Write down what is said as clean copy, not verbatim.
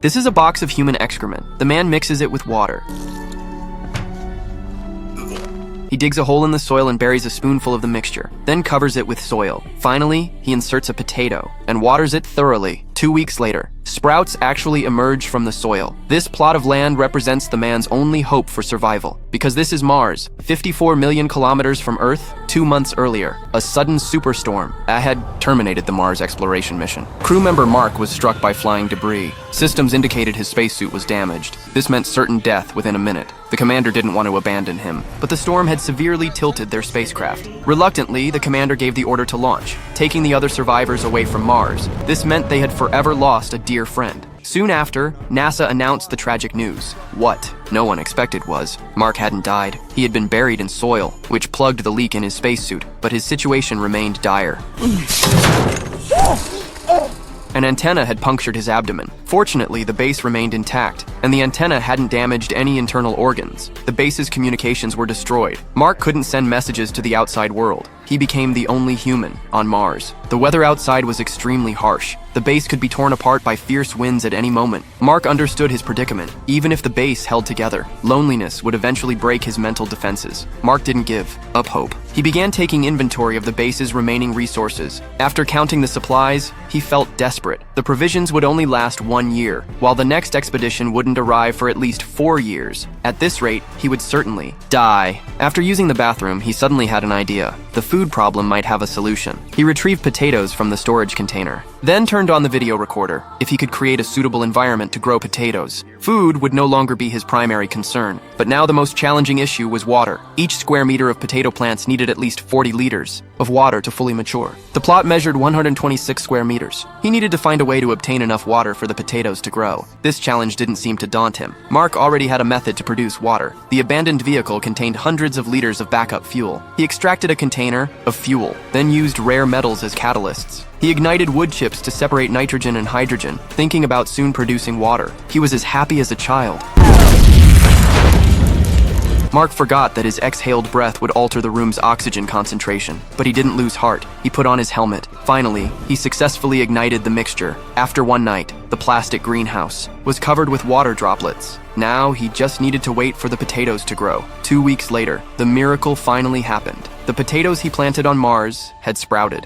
This is a box of human excrement. The man mixes it with water. He digs a hole in the soil and buries a spoonful of the mixture, then covers it with soil. Finally, he inserts a potato and waters it thoroughly. 2 weeks later, sprouts actually emerge from the soil. This plot of land represents the man's only hope for survival. Because this is Mars, 54 million kilometers from Earth, 2 months earlier, a sudden superstorm had terminated the Mars exploration mission. Crew member Mark was struck by flying debris. Systems indicated his spacesuit was damaged. This meant certain death within a minute. The commander didn't want to abandon him, but the storm had severely tilted their spacecraft. Reluctantly, the commander gave the order to launch, taking the other survivors away from Mars. This meant they had forever lost a dear friend. Soon after, NASA announced the tragic news. What no one expected was, Mark hadn't died. He had been buried in soil, which plugged the leak in his spacesuit, but his situation remained dire. An antenna had punctured his abdomen. Fortunately, the base remained intact, and the antenna hadn't damaged any internal organs. The base's communications were destroyed. Mark couldn't send messages to the outside world. He became the only human on Mars. The weather outside was extremely harsh. The base could be torn apart by fierce winds at any moment. Mark understood his predicament. Even if the base held together, loneliness would eventually break his mental defenses. Mark didn't give up hope. He began taking inventory of the base's remaining resources. After counting the supplies, he felt desperate. The provisions would only last 1 year, while the next expedition wouldn't arrive for at least 4 years. At this rate, he would certainly die. After using the bathroom, he suddenly had an idea. The food problem might have a solution. He retrieved potatoes from the storage container, then turned on the video recorder. If he could create a suitable environment to grow potatoes, food would no longer be his primary concern. But now the most challenging issue was water. Each square meter of potato plants needed at least 40 liters of water to fully mature. The plot measured 126 square meters. He needed to find a way to obtain enough water for the potatoes to grow. This challenge didn't seem to daunt him. Mark already had a method to produce water. The abandoned vehicle contained hundreds of liters of backup fuel. He extracted a container of fuel, then used rare metals as catalysts. He ignited wood chips to separate nitrogen and hydrogen, thinking about soon producing water. He was as happy as a child. Mark forgot that his exhaled breath would alter the room's oxygen concentration, but he didn't lose heart. He put on his helmet. Finally, he successfully ignited the mixture. After one night, the plastic greenhouse was covered with water droplets. Now, he just needed to wait for the potatoes to grow. 2 weeks later, the miracle finally happened. The potatoes he planted on Mars had sprouted.